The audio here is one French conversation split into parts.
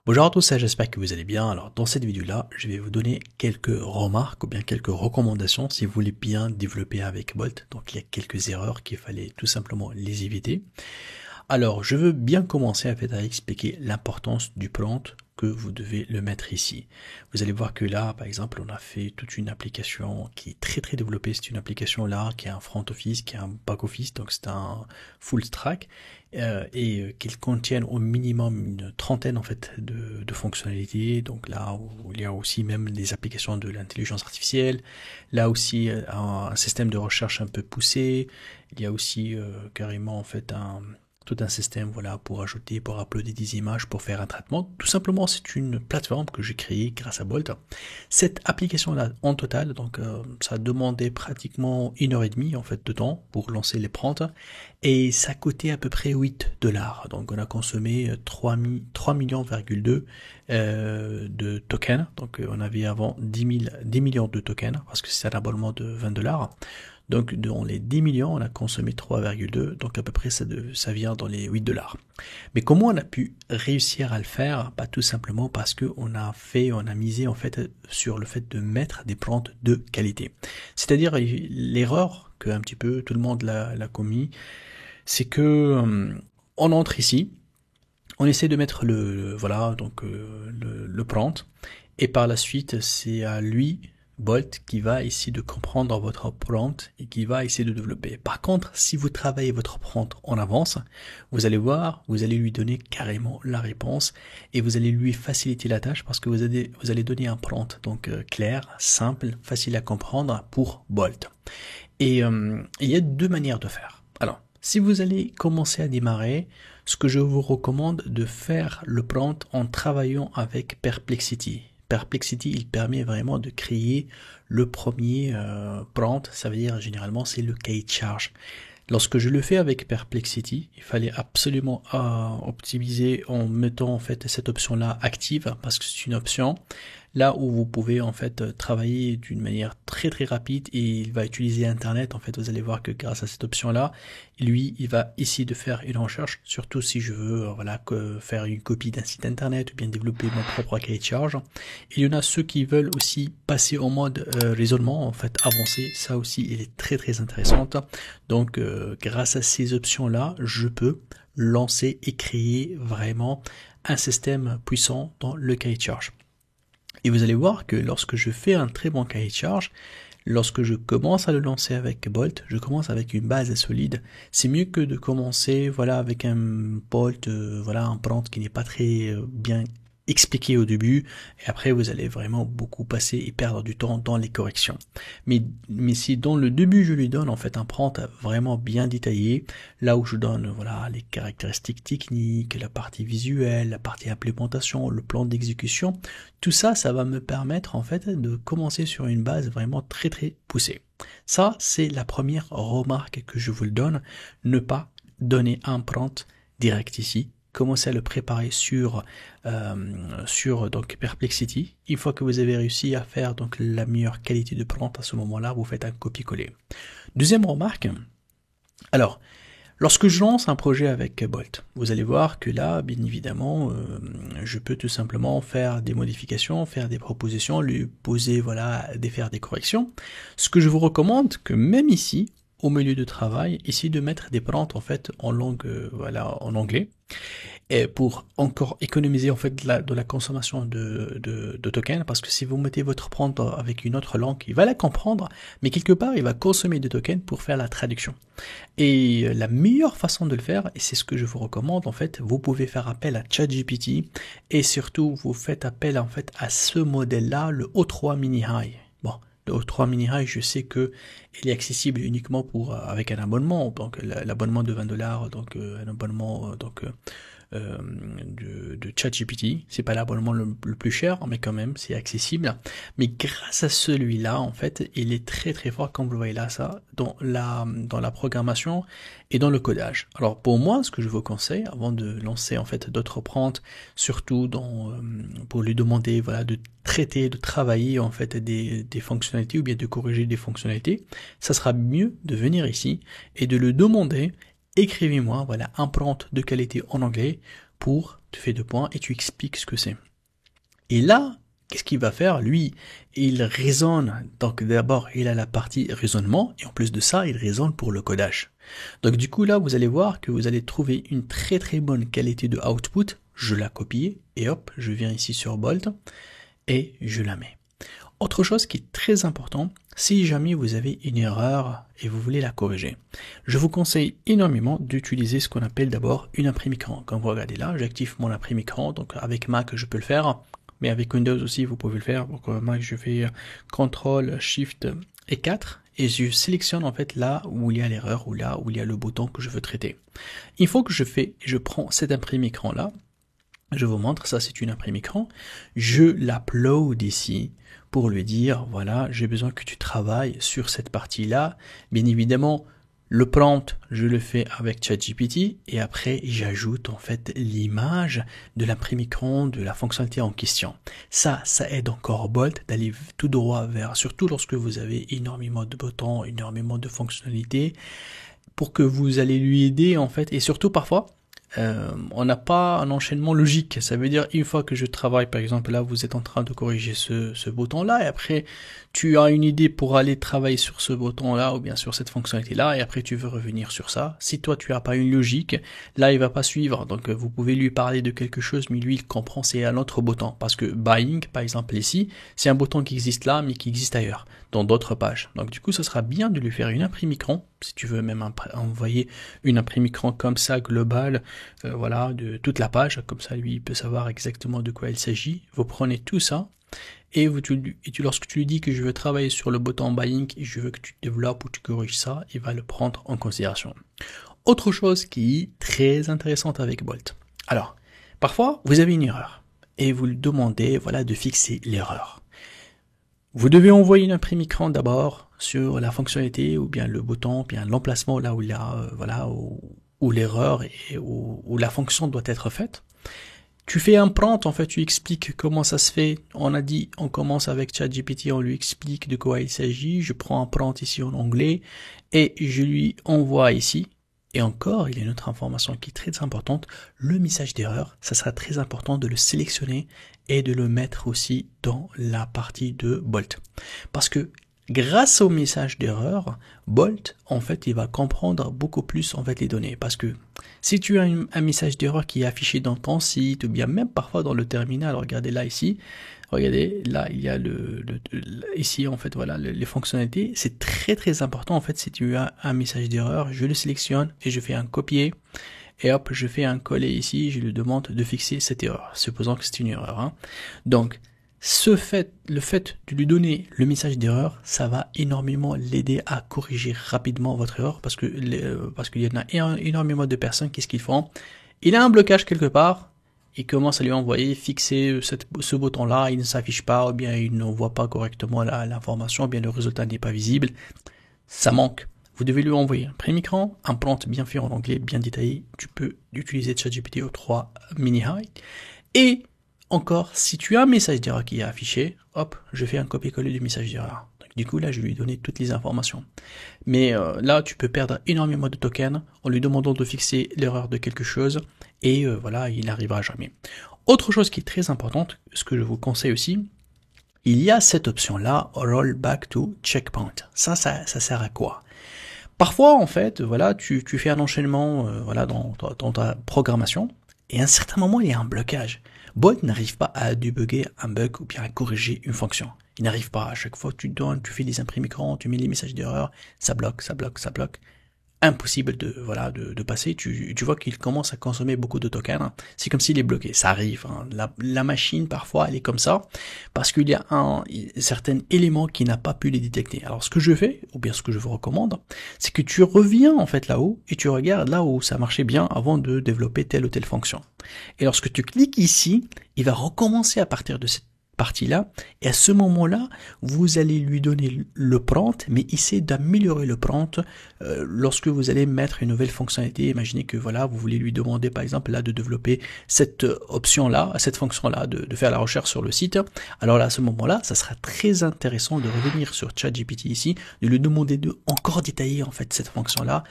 Bonjour à tous, j'espère que vous allez bien. Alors dans cette vidéo-là, je vais vous donner quelques remarques ou bien quelques recommandations si vous voulez bien développer avec Bolt. Donc il y a quelques erreurs qu'il fallait tout simplement les éviter. Alors je veux bien commencer à expliquer l'importance du prompt que vous devez le mettre ici. Vous allez voir que là, par exemple, on a fait toute une application qui est très développée. C'est une application là qui a un front office, qui a un back office, donc c'est un full stack qu'il contienne au minimum une trentaine en fait de fonctionnalités. Donc là où il y a aussi même des applications de l'intelligence artificielle, là aussi un système de recherche un peu poussé. Il y a aussi carrément en fait tout un système voilà pour ajouter, pour uploader des images, pour faire un traitement. Tout simplement, c'est une plateforme que j'ai créée grâce à Bolt. Cette application-là, en total, donc ça a demandé pratiquement 1 heure et demie en fait de temps pour lancer les prompts et ça coûtait à peu près 8 $. Donc on a consommé 3 millions,2 de tokens. Donc on avait avant 10 millions de tokens parce que c'est un abonnement de 20 $. Donc dans les 10 millions, on a consommé 3,2, donc à peu près ça vient dans les 8 $. Mais comment on a pu réussir à le faire? Pas tout simplement parce que on a misé en fait sur le fait de mettre des prompts de qualité. C'est-à-dire l'erreur que un petit peu tout le monde l'a commis, c'est que on entre ici, on essaie de mettre le prompt, et par la suite c'est à lui Bolt qui va essayer de comprendre votre prompt et qui va essayer de développer. Par contre, si vous travaillez votre prompt en avance, vous allez voir, vous allez lui donner carrément la réponse et vous allez lui faciliter la tâche parce que vous allez donner un prompt donc clair, simple, facile à comprendre pour Bolt. Et il y a deux manières de faire. Alors, si vous allez commencer à démarrer, ce que je vous recommande de faire le prompt en travaillant avec Perplexity. Perplexity, il permet vraiment de créer le premier prompt, ça veut dire généralement c'est le cahier de charge. Lorsque je le fais avec Perplexity, il fallait absolument optimiser en mettant en fait cette option-là active parce que c'est une option là où vous pouvez en fait travailler d'une manière très rapide et il va utiliser Internet. En fait, vous allez voir que grâce à cette option-là, lui, il va essayer de faire une recherche, surtout si je veux faire une copie d'un site Internet ou bien développer mon propre cahier de charge. Il y en a ceux qui veulent aussi passer en mode raisonnement, en fait avancé. Ça aussi, il est très intéressante. Donc, grâce à ces options-là, je peux lancer et créer vraiment un système puissant dans le cahier de charge. Et vous allez voir que lorsque je fais un très bon cahier de charge, lorsque je commence à le lancer avec Bolt, je commence avec une base solide. C'est mieux que de commencer avec un Bolt, un prompt qui n'est pas très bien expliqué au début et après vous allez vraiment beaucoup passer et perdre du temps dans les corrections. Mais si dans le début je lui donne en fait un prompt vraiment bien détaillé, là où je donne les caractéristiques techniques, la partie visuelle, la partie implémentation, le plan d'exécution, tout ça, ça va me permettre en fait de commencer sur une base vraiment très poussée. Ça, c'est la première remarque que je vous le donne, ne pas donner un prompt direct ici. Commencez à le préparer sur donc Perplexity. Une fois que vous avez réussi à faire donc la meilleure qualité de prompt, à ce moment-là, vous faites un copier-coller. Deuxième remarque. Alors, lorsque je lance un projet avec Bolt, vous allez voir que là, bien évidemment, je peux tout simplement faire des modifications, faire des propositions, lui poser faire des corrections. Ce que je vous recommande, que même ici, au milieu de travail, ici de mettre des prompts en fait en langue en anglais, et pour encore économiser en fait de la consommation de tokens, parce que si vous mettez votre prompt avec une autre langue, il va la comprendre, mais quelque part il va consommer des tokens pour faire la traduction. Et la meilleure façon de le faire, et c'est ce que je vous recommande en fait, vous pouvez faire appel à ChatGPT et surtout vous faites appel en fait à ce modèle-là, le O3 Mini High. Bon. Le O3 Mini High, je sais que il est accessible uniquement avec un abonnement, donc l'abonnement de 20 $, donc un abonnement de ChatGPT. C'est pas l'abonnement le plus cher, mais quand même c'est accessible. Mais grâce à celui-là, en fait, il est très fort, comme vous voyez là, ça dans la programmation et dans le codage. Alors pour moi, ce que je vous conseille avant de lancer en fait d'autres prompts, surtout pour lui demander de traiter, de travailler en fait des fonctionnalités ou bien de corriger des fonctionnalités, ça sera mieux de venir ici et de le demander. Écrivez-moi un prompt de qualité en anglais pour, tu fais 2 points et tu expliques ce que c'est. Et là, qu'est-ce qu'il va faire? Lui, il raisonne. Donc d'abord, il a la partie raisonnement et en plus de ça, il raisonne pour le codage. Donc du coup là, vous allez voir que vous allez trouver une très très bonne qualité de output. Je la copie et hop, je viens ici sur Bolt et je la mets. Autre chose qui est très important, si jamais vous avez une erreur et vous voulez la corriger, je vous conseille énormément d'utiliser ce qu'on appelle d'abord une imprime écran. Comme vous regardez là, j'active mon imprime écran, donc avec Mac je peux le faire, mais avec Windows aussi vous pouvez le faire. Donc Mac je fais CTRL, SHIFT et 4 et je sélectionne en fait là où il y a l'erreur ou là où il y a le bouton que je veux traiter. Une fois que je prends cette imprime écran là, je vous montre, ça c'est une imprime écran, je l'upload ici pour lui dire, voilà, j'ai besoin que tu travailles sur cette partie-là. Bien évidemment, le prompt, je le fais avec ChatGPT et après j'ajoute en fait l'image de l'imprime écran de la fonctionnalité en question. Ça aide encore Bolt d'aller tout droit vers, surtout lorsque vous avez énormément de boutons, énormément de fonctionnalités, pour que vous allez lui aider en fait, et surtout parfois, on n'a pas un enchaînement logique. Ça veut dire une fois que je travaille, par exemple là vous êtes en train de corriger ce bouton là et après tu as une idée pour aller travailler sur ce bouton là ou bien sur cette fonctionnalité là et après tu veux revenir sur ça. Si toi tu n'as pas une logique, là il va pas suivre. Donc vous pouvez lui parler de quelque chose mais lui il comprend c'est un autre bouton parce que buying par exemple ici c'est un bouton qui existe là mais qui existe ailleurs dans d'autres pages. Donc du coup ça sera bien de lui faire une imprime écran si tu veux même envoyer une imprime écran comme ça globale, voilà, de toute la page, comme ça lui il peut savoir exactement de quoi il s'agit. Vous prenez tout ça et lorsque tu lui dis que je veux travailler sur le bouton buying et je veux que tu développes ou tu corriges ça, il va le prendre en considération. Autre chose qui est très intéressante avec Bolt. Alors, parfois vous avez une erreur et vous lui demandez voilà de fixer l'erreur. Vous devez envoyer une imprime écran d'abord sur la fonctionnalité ou bien le bouton, ou bien l'emplacement là où il y a voilà où l'erreur et où la fonction doit être faite. Tu fais un prompt, en fait, tu expliques comment ça se fait. On a dit, on commence avec ChatGPT, on lui explique de quoi il s'agit. Je prends un prompt ici en anglais et je lui envoie ici. Et encore, il y a une autre information qui est très importante, le message d'erreur. Ça sera très important de le sélectionner et de le mettre aussi dans la partie de Bolt. Parce que grâce au message d'erreur, Bolt, en fait, il va comprendre beaucoup plus, en fait, les données. Parce que si tu as un message d'erreur qui est affiché dans ton site, ou bien même parfois dans le terminal, regardez là, ici, regardez, là, il y a ici, en fait, voilà, les fonctionnalités. C'est très, très important, en fait, si tu as un message d'erreur, je le sélectionne et je fais un copier. Et hop, je fais un coller ici, je lui demande de fixer cette erreur, supposant que c'est une erreur. Hein. Donc, le fait de lui donner le message d'erreur, ça va énormément l'aider à corriger rapidement votre erreur parce qu'il y en a énormément de personnes, qu'est-ce qu'ils font? Il a un blocage quelque part, il commence à lui envoyer, fixer ce bouton-là, il ne s'affiche pas, ou bien il ne voit pas correctement l'information, ou bien le résultat n'est pas visible. Ça manque. Vous devez lui envoyer un prime écran, un prompt bien fait en anglais, bien détaillé. Tu peux utiliser ChatGPT au 3 mini high. Et encore, si tu as un message d'erreur qui est affiché, hop, je fais un copier-coller du message d'erreur. Du coup, là, je lui ai donné toutes les informations. Mais là, tu peux perdre énormément de tokens en lui demandant de fixer l'erreur de quelque chose. Et voilà, il n'arrivera jamais. Autre chose qui est très importante, ce que je vous conseille aussi, il y a cette option-là, Roll Back to Checkpoint. Ça sert à quoi? Parfois, en fait, voilà, tu fais un enchaînement voilà, dans ta programmation, et à un certain moment, il y a un blocage. Bolt n'arrive pas à débugger un bug ou bien à corriger une fonction. Il n'arrive pas. À chaque fois que tu fais des imprimes écran, tu mets les messages d'erreur, ça bloque. Impossible de passer. Tu vois qu'il commence à consommer beaucoup de tokens. C'est comme s'il est bloqué. Ça arrive. Hein. La machine, parfois, elle est comme ça parce qu'il y a un certain élément qui n'a pas pu les détecter. Alors, ce que je fais, ou bien ce que je vous recommande, c'est que tu reviens, en fait, là-haut et tu regardes là où ça marchait bien avant de développer telle ou telle fonction. Et lorsque tu cliques ici, il va recommencer à partir de cette partie-là, et à ce moment-là, vous allez lui donner le prompt, mais essayez d'améliorer le prompt lorsque vous allez mettre une nouvelle fonctionnalité. Imaginez que voilà, vous voulez lui demander par exemple là de développer cette option-là, cette fonction-là, de faire la recherche sur le site. Alors là, à ce moment-là, ça sera très intéressant de revenir sur ChatGPT ici, de lui demander de encore détailler en fait cette fonction-là,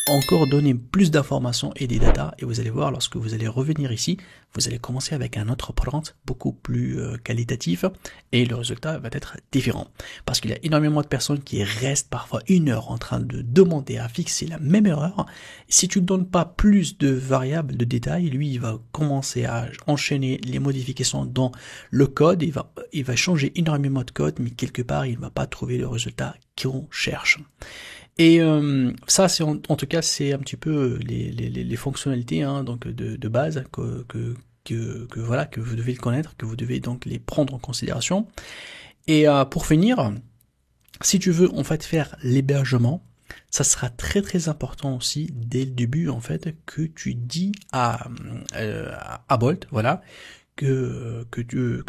encore donner plus d'informations et des datas, et vous allez voir, lorsque vous allez revenir ici, vous allez commencer avec un autre prompt beaucoup plus qualitatif, et le résultat va être différent. Parce qu'il y a énormément de personnes qui restent parfois 1 heure en train de demander à fixer la même erreur. Si tu ne donnes pas plus de variables, de détails, lui, il va commencer à enchaîner les modifications dans le code, il va changer énormément de code, mais quelque part, il ne va pas trouver le résultat qu'on cherche. Et ça, c'est en tout cas, c'est un petit peu les fonctionnalités donc de base voilà, que vous devez connaître, que vous devez donc les prendre en considération. Et pour finir, si tu veux en fait faire l'hébergement, ça sera très très important aussi dès le début en fait que tu dis à Bolt, voilà, que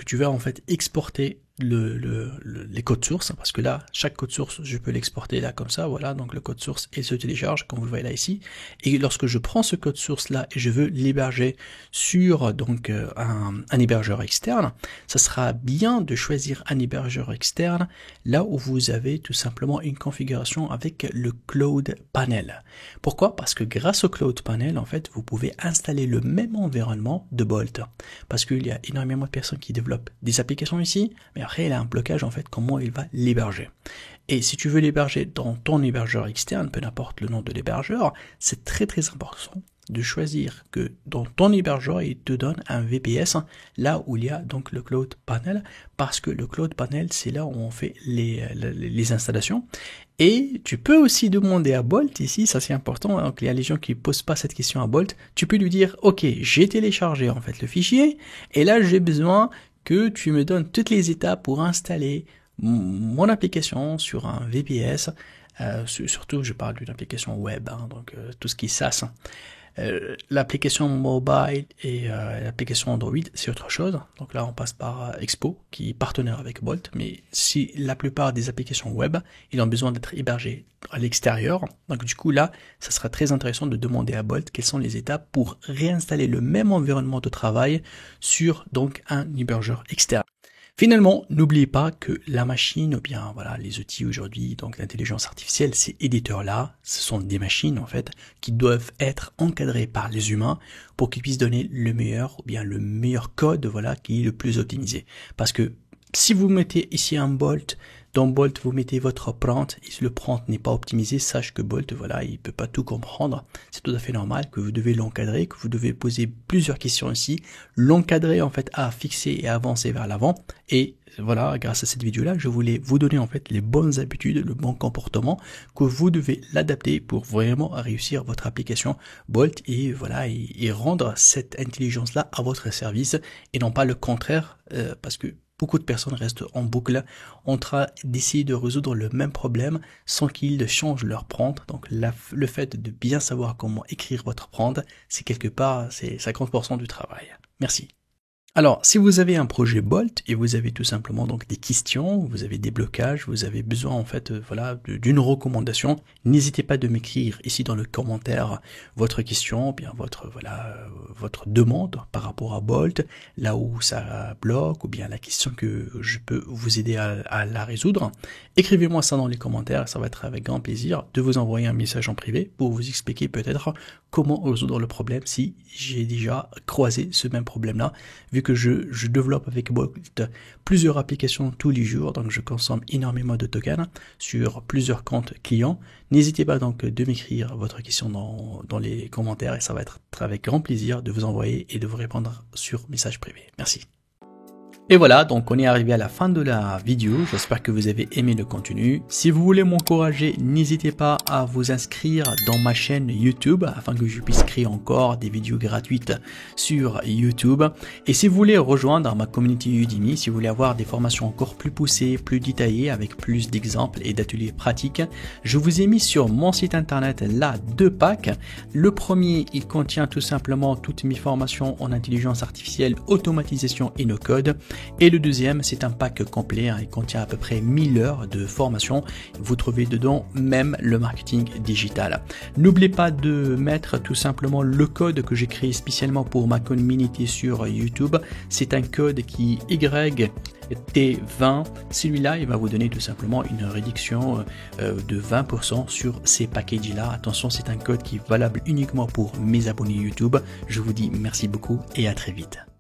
tu vas en fait exporter les codes sources, parce que là, chaque code source, je peux l'exporter là comme ça, voilà, donc le code source il se télécharge, comme vous le voyez là ici, et lorsque je prends ce code source là et je veux l'héberger sur donc un hébergeur externe, ça sera bien de choisir un hébergeur externe là où vous avez tout simplement une configuration avec le Cloud Panel. Pourquoi? Parce que grâce au Cloud Panel, en fait, vous pouvez installer le même environnement de Bolt, parce qu'il y a énormément de personnes qui développent des applications ici, mais après il a un blocage en fait comment il va l'héberger. Et si tu veux l'héberger dans ton hébergeur externe, peu importe le nom de l'hébergeur, c'est très très important de choisir que dans ton hébergeur il te donne un VPS là où il y a donc le Cloud Panel, parce que le Cloud Panel c'est là où on fait les installations. Et tu peux aussi demander à Bolt ici, ça c'est important, donc il y a les gens qui posent pas cette question à Bolt, tu peux lui dire ok, j'ai téléchargé en fait le fichier et là j'ai besoin que tu me donnes toutes les étapes pour installer mon application sur un VPS, surtout je parle d'une application web, donc tout ce qui est SaaS. L'application mobile et l'application Android, c'est autre chose. Donc là, on passe par Expo, qui est partenaire avec Bolt. Mais si la plupart des applications web, ils ont besoin d'être hébergés à l'extérieur, donc du coup là, ça sera très intéressant de demander à Bolt quelles sont les étapes pour réinstaller le même environnement de travail sur donc un hébergeur externe. Finalement, n'oubliez pas que la machine, ou bien voilà, les outils aujourd'hui, donc l'intelligence artificielle, ces éditeurs-là, ce sont des machines en fait qui doivent être encadrées par les humains pour qu'ils puissent donner le meilleur, ou bien le meilleur code, voilà, qui est le plus optimisé. Parce que si vous mettez ici un Bolt, dans Bolt vous mettez votre prompt, et si le prompt n'est pas optimisé, sache que Bolt, voilà, il peut pas tout comprendre. C'est tout à fait normal que vous devez l'encadrer, que vous devez poser plusieurs questions ici, l'encadrer en fait à fixer et avancer vers l'avant. Et voilà, grâce à cette vidéo-là, je voulais vous donner en fait les bonnes habitudes, le bon comportement, que vous devez l'adapter pour vraiment réussir votre application Bolt et voilà, et rendre cette intelligence-là à votre service et non pas le contraire, parce que beaucoup de personnes restent en boucle en train d'essayer de résoudre le même problème sans qu'ils changent leur prompt. Donc le fait de bien savoir comment écrire votre prompt, c'est quelque part, c'est 50% du travail. Merci. Alors, si vous avez un projet Bolt et vous avez tout simplement donc des questions, vous avez des blocages, vous avez besoin en fait voilà d'une recommandation, n'hésitez pas de m'écrire ici dans le commentaire votre question, ou bien votre demande par rapport à Bolt, là où ça bloque, ou bien la question que je peux vous aider à la résoudre. Écrivez-moi ça dans les commentaires, ça va être avec grand plaisir de vous envoyer un message en privé pour vous expliquer peut-être comment résoudre le problème si j'ai déjà croisé ce même problème-là, vu que je développe avec Bolt plusieurs applications tous les jours, donc je consomme énormément de tokens sur plusieurs comptes clients. N'hésitez pas donc de m'écrire votre question dans les commentaires et ça va être avec grand plaisir de vous envoyer et de vous répondre sur message privé. Merci. Et voilà, donc on est arrivé à la fin de la vidéo, j'espère que vous avez aimé le contenu. Si vous voulez m'encourager, n'hésitez pas à vous inscrire dans ma chaîne YouTube afin que je puisse créer encore des vidéos gratuites sur YouTube. Et si vous voulez rejoindre ma communauté Udemy, si vous voulez avoir des formations encore plus poussées, plus détaillées, avec plus d'exemples et d'ateliers pratiques, je vous ai mis sur mon site internet là 2 packs. Le premier, il contient tout simplement toutes mes formations en intelligence artificielle, automatisation et no code. Et le deuxième, c'est un pack complet, il contient à peu près 1000 heures de formation. Vous trouvez dedans même le marketing digital. N'oubliez pas de mettre tout simplement le code que j'ai créé spécialement pour ma communauté sur YouTube. C'est un code qui YT20. Celui-là, il va vous donner tout simplement une réduction de 20% sur ces packages-là. Attention, c'est un code qui est valable uniquement pour mes abonnés YouTube. Je vous dis merci beaucoup et à très vite.